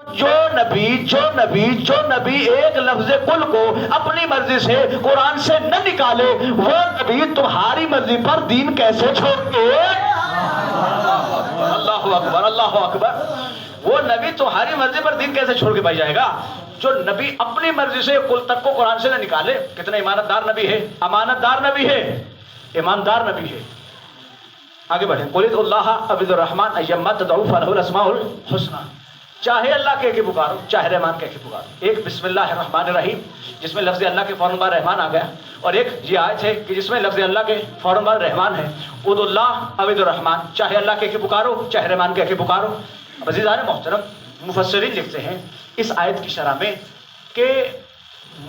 جو نبی ایک لفظ قل کو اپنی مرضی سے قرآن سے نہ نکالے، وہ نبی تمہاری مرضی پر دین کیسے چھوڑ کے؟ اللہ اکبر، اللہ اکبر۔ وہ نبی تمہاری مرضی پر دین کیسے چھوڑ کے بھائی جائے گا جو نبی اپنی مرضی سے قل تک کو قرآن سے نہ نکالے؟ کتنا ایمانت دار نبی ہے، امانت دار نبی ہے، ایماندار نبی ہے۔ آگے بڑھیں، قل ادعوا اللہ او ادعوا الرحمن ایما تدعوا فلہ الاسماء الحسنی۔ چاہے اللہ کہہ کے پکارو، چاہے رحمان کہہ کے پکارو۔ ایک بسم اللہ الرحمن الرحیم جس میں لفظ اللہ کے فوراً بعد رحمان آ گیا، اور ایک یہ آیت ہے کہ جس میں لفظ اللہ کے فوراً بعد رحمان ہے۔ ادعوا اللہ او ادعوا الرحمن، چاہے اللہ کہہ کے پکارو، چاہے رحمان کہہ کے پکارو۔ عزیزان محترم، مفسرین لکھتے ہیں اس آیت کی شرح میں کہ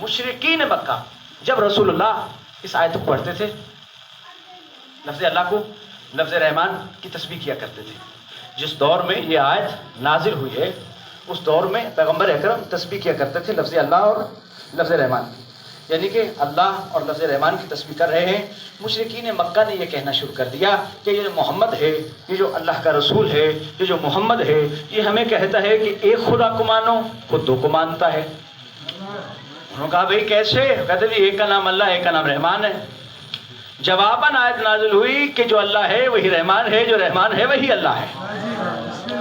مشرکین مکہ جب رسول اللہ اس آیت کو پڑھتے تھے، لفظ اللہ کو لفظ رحمان کی تسبیح کیا کرتے تھے۔ جس دور میں یہ آیت نازل ہوئی ہے اس دور میں پیغمبر اکرم تسبیح کیا کرتے تھے لفظ اللہ اور لفظ رحمان کی، یعنی کہ اللہ اور لفظ رحمان کی تسبیح کر رہے ہیں۔ مشرکین مکہ نے یہ کہنا شروع کر دیا کہ یہ جو محمد ہے، یہ جو اللہ کا رسول ہے، یہ جو محمد ہے، یہ ہمیں کہتا ہے کہ ایک خدا کو مانو، خود دو کو مانتا ہے۔ انہوں نے کہا بھئی کیسے؟ کہتے جی ایک کا نام اللہ، ایک کا نام رحمان ہے۔ جواباً آیت نازل ہوئی کہ جو اللہ ہے وہی رحمان ہے، جو رحمان ہے وہی اللہ ہے۔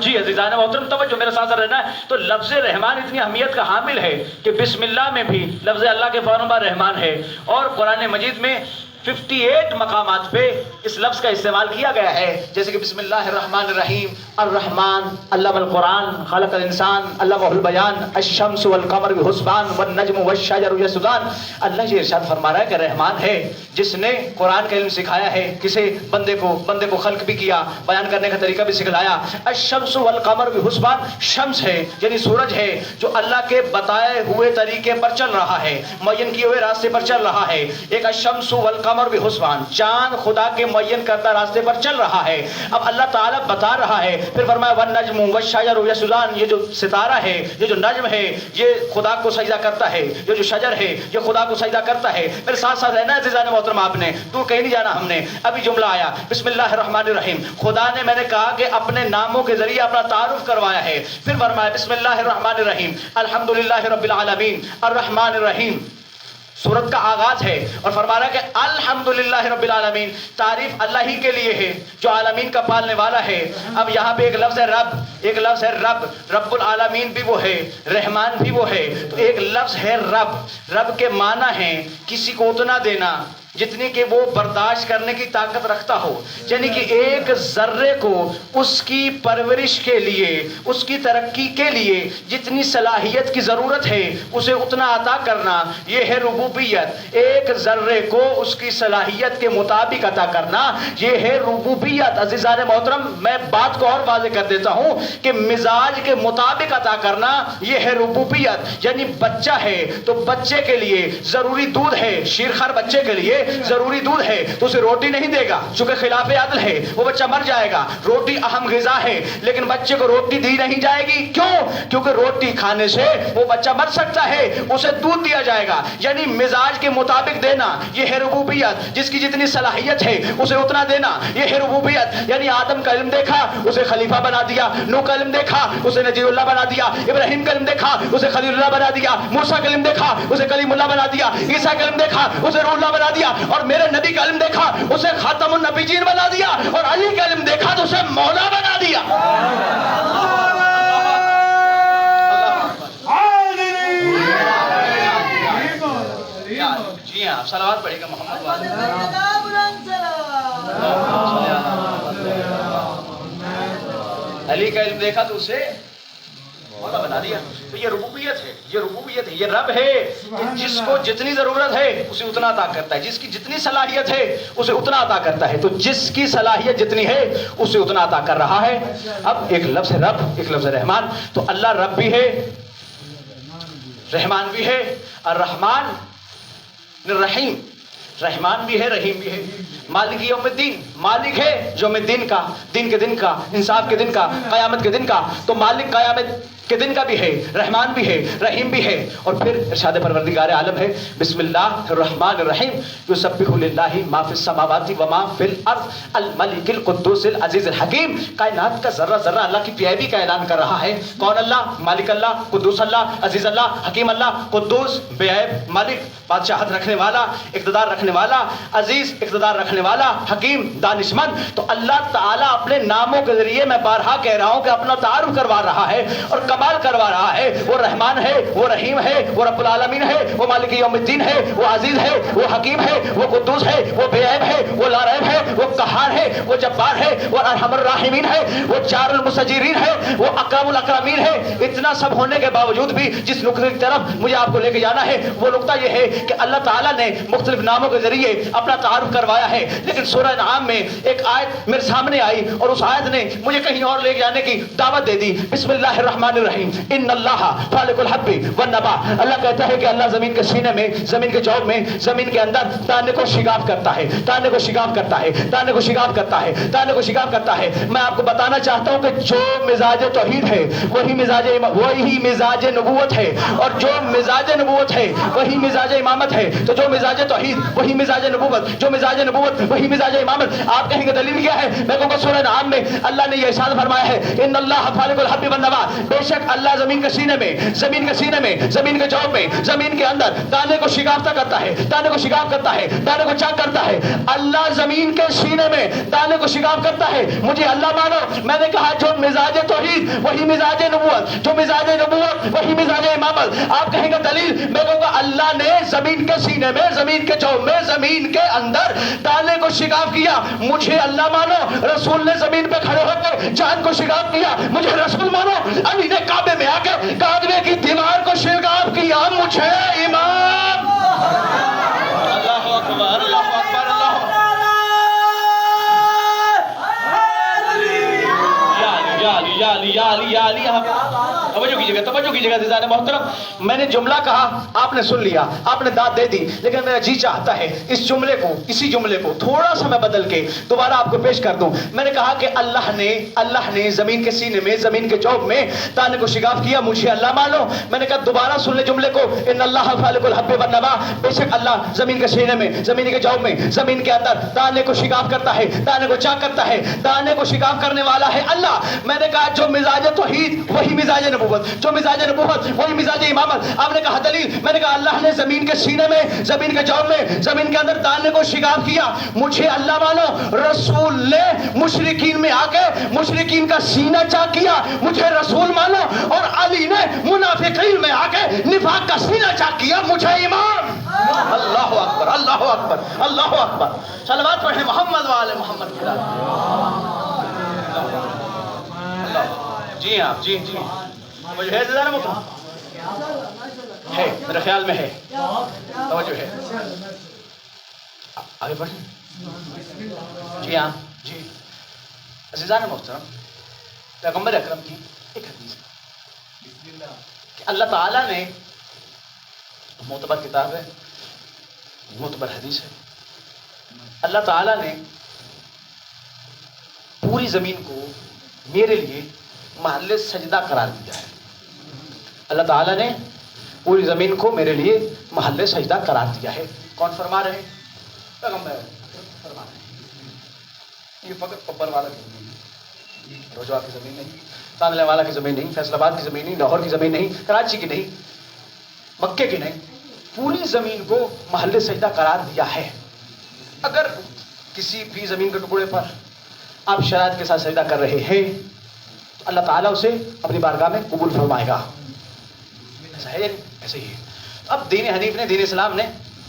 جی عزیزان محترم توجہ میرے ساتھ رہنا ہے۔ تو لفظ رحمان اتنی اہمیت کا حامل ہے کہ بسم اللہ میں بھی لفظ اللہ کے فوراً بعد رحمان ہے، اور قرآن مجید میں 58 مقامات پہ اس لفظ کا استعمال کیا گیا ہے، جیسے کہ بسم اللہ الرحمن الرحیم، الرحمن علم القرآن خلق الانسان علمہ البیان، الشمس والقمر بحسبان والنجم والشجر یسجدان۔ اللہ یہ ارشاد فرما رہا ہے کہ رحمان ہے جس نے قرآن کا علم سکھایا ہے، کسے؟ بندے کو خلق بھی کیا، بیان کرنے کا طریقہ بھی سکھلایا۔ الشمس والقمر بحسبان، شمس ہے یعنی سورج ہے جو اللہ کے بتائے ہوئے طریقے پر چل رہا ہے، معین کیے ہوئے راستے پر چل رہا ہے۔ ایک الشمس والقمر بحسبان، چاند خدا کے معین کردہ راستے پر چل رہا ہے۔ اب اللہ تعالیٰ بتا رہا ہے، پھر فرمایا والنجم والشجر یسجدان، یہ جو ستارہ ہے، یہ جو نجم ہے، یہ خدا کو سجدہ کرتا ہے، یہ جو شجر ہے یہ خدا کو سجدہ کرتا ہے۔ پھر ساتھ ساتھ رہنا ہے عزیزان محترم، آپ نے دور کہیں نہیں جانا، ہم نے ابھی جملہ آیا بسم اللہ الرحمن الرحیم، خدا نے میں نے کہا کہ اپنے ناموں کے ذریعے اپنا تعارف کروایا ہے۔ پھر فرمایا بسم اللہ الرحمن الرحیم الحمدللہ رب العالمین الرحمن الرحیم، سورت کا آغاز ہے، اور فرما رہا ہے کہ الحمدللہ رب العالمین، تعریف اللہ ہی کے لیے ہے جو عالمین کا پالنے والا ہے۔ اب یہاں پہ ایک لفظ ہے رب، ایک لفظ ہے رب، رب العالمین بھی وہ ہے، رحمان بھی وہ ہے، تو ایک لفظ ہے رب۔ رب کے معنی ہیں کسی کو اتنا دینا جتنی کہ وہ برداشت کرنے کی طاقت رکھتا ہو، یعنی کہ ایک ذرے کو اس کی پرورش کے لیے، اس کی ترقی کے لیے جتنی صلاحیت کی ضرورت ہے اسے اتنا عطا کرنا، یہ ہے ربوبیت۔ ایک ذرے کو اس کی صلاحیت کے مطابق عطا کرنا، یہ ہے ربوبیت۔ عزیزان محترم میں بات کو اور واضح کر دیتا ہوں کہ مزاج کے مطابق عطا کرنا یہ ہے ربوبیت۔ یعنی بچہ ہے تو بچے کے لیے ضروری دودھ ہے، شیرخوار بچے کے لیے ضروری دودھ ہے تو اسے روٹی نہیں دے گا، چونکہ خلاف عدل ہے، وہ بچہ مر جائے گا۔ روٹی اہم غذا ہے لیکن بچے کو روٹی دی نہیں جائے گی، کیوں؟ کیونکہ روٹی کھانے سے وہ بچہ مر سکتا ہے، اسے دودھ دیا جائے گا۔ یعنی مزاج کے مطابق دینا یہ ہے ربوبیت، جس کی جتنی صلاحیت ہے اسے اتنا دینا یہ ہے ربوبیت۔ یعنی آدم کا علم دیکھا اسے خلیفہ بنا دیا، نوح کا علم دیکھا اسے نجی اللہ بنا دیا، ابراہیم کا علم دیکھا اسے خلیل اللہ بنا دیا، موسیٰ کا علم دیکھا اسے کلیم اللہ بنا دیا، عیسیٰ کا علم دیکھا اسے روح اللہ بنا دیا، اور میرے نبی کا علم دیکھا اسے خاتم النبیین بنا دیا، اور علی کا علم دیکھا تو اسے مولا بنا دیا۔ جی ہاں، صلوات پڑھے گا محمد والے۔ علی کا علم دیکھا تو اسے مولا بنا دیا۔ تو یہ ربوبیت ہے، یہ ربوبیت ہے، یہ رب ہے کہ جس کو جتنی ضرورت ہے اسے اتنا عطا کرتا ہے، جس کی جتنی صلاحیت ہے اسے اتنا عطا کرتا ہے۔ تو جس کی صلاحیت جتنی ہے اسے اتنا عطا کر رہا ہے۔ اب ایک لفظ ہے رب، ایک لفظ ہے رحمان۔ تو اللہ رب بھی ہے، رحمان بھی ہے، الرحمن الرحیم۔ رحمان بھی ہے رحیم بھی ہے. مالک یوم الدین مالک ہے یوم الدین کا, دین کے دن کا, انصاف کے دن کا, قیامت کے دن کا. تو مالک قیامت کے دن کا بھی ہے, رحمان بھی ہے, رحیم بھی ہے. اور پھر ارشاد پروردگار عالم ہے بسم اللہ الرحمن الرحیم یسبح للہ ما فی السماوات و ما فی الارض الملک القدوس العزیز الحکیم. کائنات کا ذرہ ذرہ اللہ کی پیاری کا اعلان کر رہا ہے. کون اللہ؟ مالک اللہ, قدوس اللہ, عزیز اللہ, حکیم اللہ. قدوس بے عیب مالک, بادشاہت رکھنے والا, اقتدار رکھنے والا, عزیز اقتدار رکھنے والا, حکیم دانش مند. تو اللہ تعالیٰ اپنے ناموں کے ذریعے میں بارہا کہہ رہا ہوں کہ اپنا تعارف کروا رہا ہے اور کمال کروا رہا ہے. وہ رحمان ہے, وہ رحیم ہے, وہ رب العالمین ہے, وہ مالک یوم الدین ہے, وہ عزیز ہے, وہ حکیم ہے, وہ قدوس ہے, وہ بے عیب ہے, وہ لا ریب ہے, وہ قہار ہے, وہ جبار ہے, وہ ارحم الراحمین ہے, وہ جار المستجیرین ہے, وہ اکرم الاکرمین ہے. اتنا سب ہونے کے باوجود بھی جس نقطے کی طرف مجھے آپ کو لے کے جانا ہے وہ نقطہ یہ ہے کہ اللہ تعالیٰ نے مختلف ناموں کے ذریعے اپنا تعارف کروایا ہے. لیکن سورہ انعام میں ایک آیت میرے سامنے آئی اور اس آیت نے مجھے کہیں اور لے جانے کی دعوت دے دی. بسم اللہ الرحمن الرحیم ان اللہ خالق الحب والنبا. اللہ کہتا ہے کہ اللہ زمین کے سینے میں, زمین کے جوب میں, زمین کے اندر دانے کو شگاف کرتا ہے, دانے کو شگاف کرتا ہے, دانے کو شگاف کرتا ہے, دانے کو شگاف کرتا ہے. میں آپ کو بتانا چاہتا ہوں کہ جو مزاج توحید ہے وہی مزاج نبوت ہے, اور جو مزاج نبوت ہے وہی مزاج امامت ہے. تو جو مزاج توحید وہی مزاج نبوت, جو مزاج نبوت وہی مزاج امامت. آپ کہیں گے دلیل کیا ہے؟ میں کہوں گا سورہ انعام میں اللہ نے یہ ارشاد فرمایا ہے ان اللہ خالق الحب والنبا. بے شک اللہ زمین کے سینے میں, زمین کے سینے میں, زمین کے جوب میں, زمین کے اندر دانے کو شگافتہ کرتا ہے, دانے کو شگاف کرتا ہے, دانے کو چاک کرتا ہے. اللہ زمین کے سینے میں دانے کو شگاف کرتا ہے. مجھے اللہ مانو. میں نے کہا جو مزاج توحید وہی مزاج نبوت, جو مزاج نبوت وہی مزاج امامت. آپ کہیں گے دلیل؟ میں کہوں گا اللہ نے زمین کے سینے میں, زمین کے جوب میں, زمین کے اندر دانے کو شگاف کیا. مجھے اللہ مانو. رسول نے زمین پہ کھڑے ہو کے چاند کو شگاف کیا. مجھے رسول مانو. علی نے کعبے میں آ کے کعبے کی دیوار کو شگاف کیا. مجھے امام. اللہ اکبر, اللہ اکبر, اللہ توجہ کیجیے گا عزیزان محترم. میں نے جملہ کہا, آپ نے سن لیا, آپ نے داد دے دی, لیکن میرا جی چاہتا ہے اس جملے کو, اسی جملے کو تھوڑا سا میں بدل کے دوبارہ آپ کو پیش کر دوں. میں نے کہا کہ اللہ نے زمین کے سینے میں, زمین کے جوب میں دانے کو شگاف کیا. مجھے اللہ مانو. میں نے کہا دوبارہ سن لے جملے کو ان اللہ خالق الحب والنبا. بے شک اللہ زمین کے سینے میں, زمین کے جوب میں, زمین کے اندر دانے کو شگاف کرتا ہے, دانے کو چاک کرتا ہے, دانے کو شگاف کرنے والا ہے اللہ. میں نے کہا جو مزاج توحید وہی مزاج نبوت, جو مزاج نبوت وہی مزاج امامت. آپ نے کہا دلیل؟ میں نے کہا اللہ نے زمین کے سینے میں, زمین کے جوب میں, زمین کے اندر دانے کو شگاف کیا. مجھے اللہ مانو. رسول نے مشرکین میں آ کے مشرکین کا سینہ چاک کیا. مجھے رسول مانو. اور علی نے منافقین میں آ کے نفاق کا سینہ چاک کیا. مجھے امام. اللہ اکبر, اللہ اکبر, اللہ اکبر. صلوات پڑھیں محمد وآل محمد. جی ہاں, جی جی توجہ ہے زیادہ محترم ہے, میرے خیال میں ہے, توجہ ہے. آگے بڑھیں. جی ہاں, جی عزیزان محترم, پیغمبر اکرم کی ایک حدیث کہ اللہ تعالیٰ نے, معتبر کتاب ہے, معتبر حدیث ہے, اللہ تعالیٰ نے پوری زمین کو میرے لیے محل سجدہ قرار دیا ہے. اللہ تعالیٰ نے پوری زمین کو میرے لیے محل سجدہ قرار دیا ہے. کون فرما رہے ہیں؟ پیغمبر فرما رہے ہیں. یہ فقط اوپر والا کی زمین نہیں, روجوا کی زمین نہیں, تانلے والا کی زمین نہیں, فیصل آباد کی زمین نہیں, لاہور کی زمین نہیں, کراچی کی نہیں, مکے کی نہیں, پوری زمین کو محل سجدہ قرار دیا ہے. اگر کسی بھی زمین کے ٹکڑے پر آپ شرائط کے ساتھ سجدہ کر رہے ہیں تو اللہ تعالیٰ اسے اپنی بارگاہ میں قبول فرمائے گا. ایسا ہے, ایسے ہی ہے. اب دین حنیف نے, دین اسلام نے,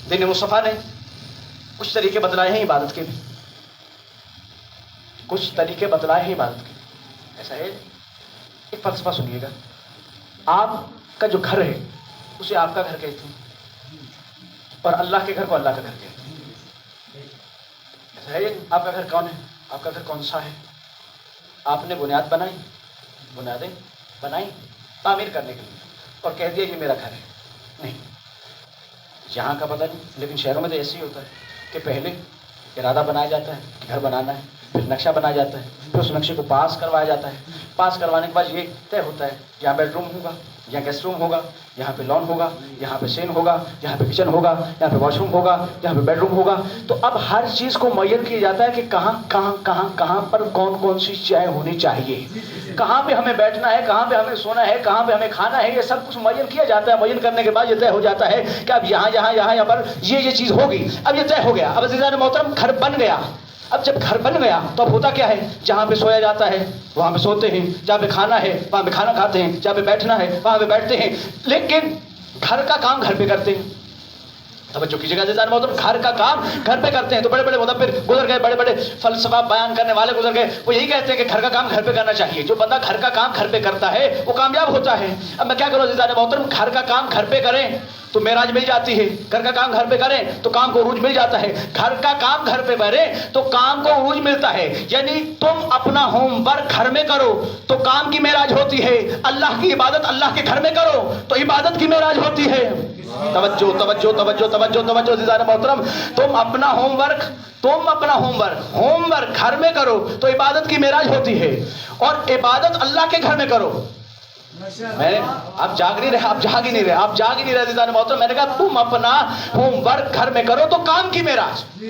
دین مصطفیٰ نے کچھ طریقے بتلائے ہیں عبادت کے بھی, کچھ طریقے بتلائے ہیں عبادت کے. ایسا ہے, ایک فلسفہ سنیے گا. آپ کا جو گھر ہے اسے آپ کا گھر کہتے ہیں, اور اللہ کے گھر کو اللہ کا گھر کہتے ہیں. ایسا ہے, آپ کا گھر کون ہے؟ آپ کا گھر کون سا ہے؟ آپ نے بنیاد بنائی, بنیادیں بنائی تعمیر کرنے کے لیے, اور کہہ دیا یہ میرا گھر ہے. نہیں, یہاں کا پتہ نہیں, لیکن شہروں میں تو ایسے ہی ہوتا ہے. کہ پہلے ارادہ بنایا جاتا ہے کہ گھر بنانا ہے، پھر نقشہ بنایا جاتا ہے، پھر اس نقشے کو پاس کروایا جاتا ہے، پاس کروانے کے بعد یہ طے ہوتا ہے یہاں بیڈ روم ہوگا، یہاں گیسٹ روم ہوگا، یہاں پہ لان ہوگا، یہاں پہ سین ہوگا، یہاں پہ کچن ہوگا، یہاں پہ واش روم ہوگا، یہاں پہ بیڈ روم ہوگا۔ تو اب ہر چیز کو معین کیا جاتا ہے کہ کہاں پر کون سی چیزیں ہونی چاہیے، کہاں پہ ہمیں بیٹھنا ہے، کہاں پہ ہمیں سونا ہے، کہاں پہ ہمیں کھانا ہے، یہ سب کچھ معین کیا جاتا ہے۔ معین کرنے کے بعد یہ طے ہو جاتا ہے کہ اب یہاں پر یہ چیز ہوگی۔ اب یہ طے ہو گیا، اب عزیزان محترم گھر بن گیا۔ اب جب گھر بن گیا تو اب ہوتا کیا ہے، جہاں پہ سویا جاتا ہے وہاں پہ سوتے ہیں، جہاں پہ کھانا ہے وہاں پہ کھانا کھاتے ہیں، جہاں پہ بیٹھنا ہے وہاں پہ بیٹھتے ہیں، لیکن گھر کا کام گھر پہ کرتے ہیں۔ توجہ کیجیے گا عزیزان محترم، گھر کا کام گھر پہ کرتے ہیں۔ تو بڑے بڑے مدبر گزر گئے، بڑے بڑے فلسفہ بیان کرنے والے گزر گئے، وہ یہی کہتے ہیں کہ گھر کا کام گھر پہ کرنا چاہیے۔ جو بندہ گھر کا کام گھر پہ کرتا ہے وہ کامیاب ہوتا ہے۔ اب میں کیا کروں عزیزان محترم، گھر کا کام گھر پہ کریں تو معراج مل جاتی ہے، گھر کا کام گھر پہ کریں تو کام کو عروج مل جاتا ہے، گھر کا کام گھر پہ کریں تو کام کو عروج ملتا ہے۔ یعنی تم اپنا ہوم ورک گھر میں کرو تو کام کی معراج ہوتی ہے، اللہ کی عبادت اللہ کے گھر میں کرو تو عبادت کی معراج ہوتی ہے۔ توجہ توجہ توجہ توجہ توجہ عزیزان محترم، تم اپنا ہوم ورک گھر میں کرو تو عبادت کی معراج ہوتی ہے، اور عبادت اللہ کے گھر میں کرو۔ آپ جاگ ہی نہیں رہے عزیزان محترم۔ میں نے کہا تم اپنا ہوم ورک گھر میں کرو تو کام کی معراج،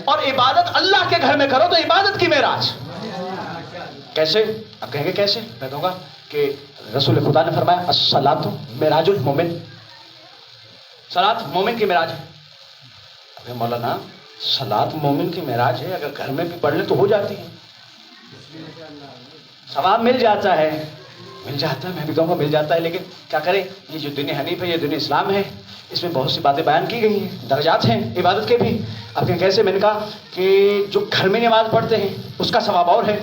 اور عبادت اللہ کے گھر میں کرو تو عبادت کی معراج۔ کیسے؟ آپ کہیں گے کیسے؟ میں کہوں گا کہ رسول خدا نے فرمایا الصلاۃ معراج المومن، صلاۃ مومن کی معراج ہے۔ مولانا صلاۃ مومن کی معراج ہے، اگر گھر میں بھی پڑھ لیں تو ہو جاتی ہے، ثواب مل جاتا ہے، میں بھی کہوں گا مل جاتا ہے، لیکن کیا کریں، یہ جو دین حنیف ہے، یہ دین اسلام ہے، اس میں بہت سی باتیں بیان کی گئی ہیں، درجات ہیں عبادت کے بھی۔ اب کیسے؟ میں نے کہا کہ جو گھر میں نماز پڑھتے ہیں اس کا ثواب اور ہے،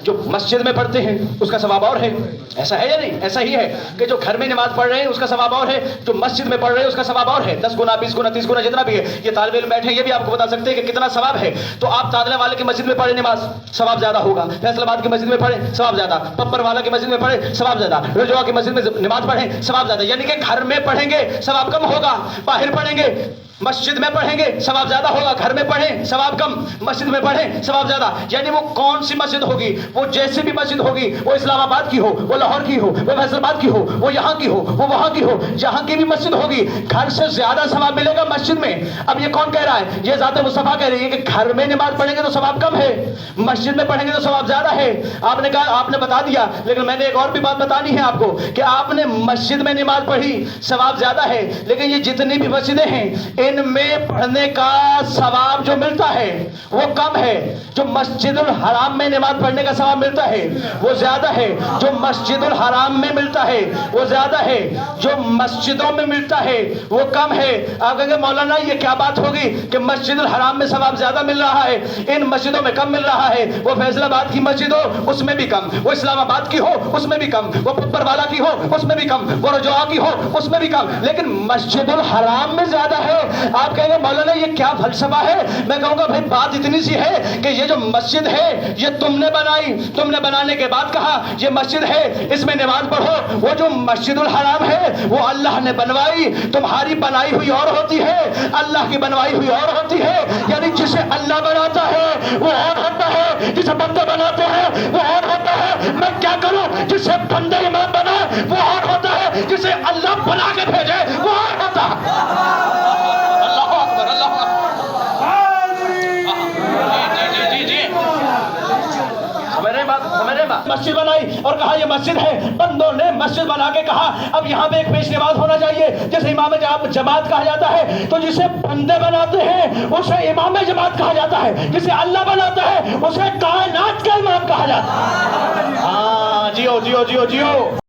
جو مسجد میں پڑھتے ہیں اس کا ثواب اور ہے۔ ایسا ہے یا نہیں؟ ایسا ہی ہے کہ جو گھر میں نماز پڑھ رہے ہیں اس کا ثواب اور ہے، جو مسجد میں پڑھ رہے ہیں اس کا ثواب اور ہے، 10 گنا 20 گنا 30 گنا جتنا بھی ہے۔ یہ طالب علم بیٹھے یہ بھی آپ کو بتا سکتے ہیں کہ کتنا ثواب ہے۔ تو آپ تادلہ والے کی مسجد میں پڑھیں نماز، ثواب زیادہ ہوگا، فیصل آباد کی مسجد میں پڑھیں ثواب زیادہ، پپر والا کی مسجد میں پڑھیں ثواب زیادہ، رجوع کی مسجد میں نماز پڑھیں ثواب زیادہ۔ یعنی کہ گھر میں پڑھیں گے ثواب کم ہوگا، باہر پڑھیں گے مسجد میں پڑھیں گے ثواب زیادہ ہوگا، گھر میں پڑھیں ثواب کم، مسجد میں پڑھیں ثواب زیادہ۔ یعنی وہ کون سی مسجد ہوگی، وہ جیسی بھی مسجد ہوگی، وہ اسلام آباد کی ہو، وہ لاہور کی ہو، وہ فیصل آباد کی ہو، وہ یہاں کی ہو، وہ وہاں کی ہو، جہاں کی بھی مسجد ہوگی گھر سے زیادہ ثواب ملے گا مسجد میں۔ اب یہ کون کہہ رہا ہے؟ یہ ذات مصطفیٰ کہہ رہی ہے کہ گھر میں نماز پڑھیں گے تو ثواب کم ہے، مسجد میں پڑھیں گے تو ثواب زیادہ ہے۔ آپ نے کہا، آپ نے بتا دیا، لیکن میں نے ایک اور بھی بات بتانی ہے آپ کو کہ آپ نے مسجد میں نماز پڑھی ثواب زیادہ ہے، لیکن یہ جتنی بھی مسجدیں ہیں ان میں پڑھنے کا ثواب جو ملتا ہے وہ کم ہے۔ جو مسجد الحرام میں نماز پڑھنے کا ثواب ملتا ہے وہ زیادہ ہے، جو مسجد الحرام میں ملتا ہے وہ زیادہ ہے، جو مسجدوں میں ملتا ہے وہ کم ہے۔ آپ کہیں گے مولانا یہ کیا بات ہوگی کہ مسجد الحرام میں ثواب زیادہ مل رہا ہے، ان مسجدوں میں کم مل رہا ہے؟ وہ فیصل آباد کی مسجد ہو اس میں بھی کم، وہ اسلام آباد کی ہو اس میں بھی کم، وہ پپر والا کی ہو اس میں بھی کم، وہ رجوع کی ہو اس میں بھی کم، لیکن مسجد الحرام میں زیادہ ہے۔ آپ کہیں گے مولانا یہ کیا فلسفہ ہے؟ میں کہوں گا بھائی بات اتنی سی ہے کہ یہ جو مسجد ہے یہ تم نے بنائی، تم نے بنانے کے بعد کہا یہ مسجد ہے اس میں نماز پڑھو۔ وہ جو مسجد الحرام ہے وہ اللہ نے بنوائی، تمہاری بنائی ہوئی اور ہوتی ہے، اللہ کی بنوائی ہوئی اور ہوتی ہے۔ یعنی جسے اللہ بناتا ہے وہ اور ہوتا ہے، جسے بندے بناتے ہیں وہ اور ہوتا ہے۔ میں کیا کروں؟ جسے بندے امام بنائے وہ اور ہوتا ہے، جسے اللہ بنا کے بھیجے وہ اور ہوتا ہے۔ مسجد بنائی اور کہا یہ مسجد ہے، بندوں نے مسجد بنا کے کہا اب یہاں پہ ایک پیش نماز ہونا چاہیے، جیسے امام جماعت کہا جاتا ہے، تو جسے بندے بناتے ہیں اسے امام جماعت کہا جاتا ہے، جسے اللہ بناتا ہے اسے کائنات کا امام کہا جاتا ہے۔ ہاں جیو جیو جیو جیو۔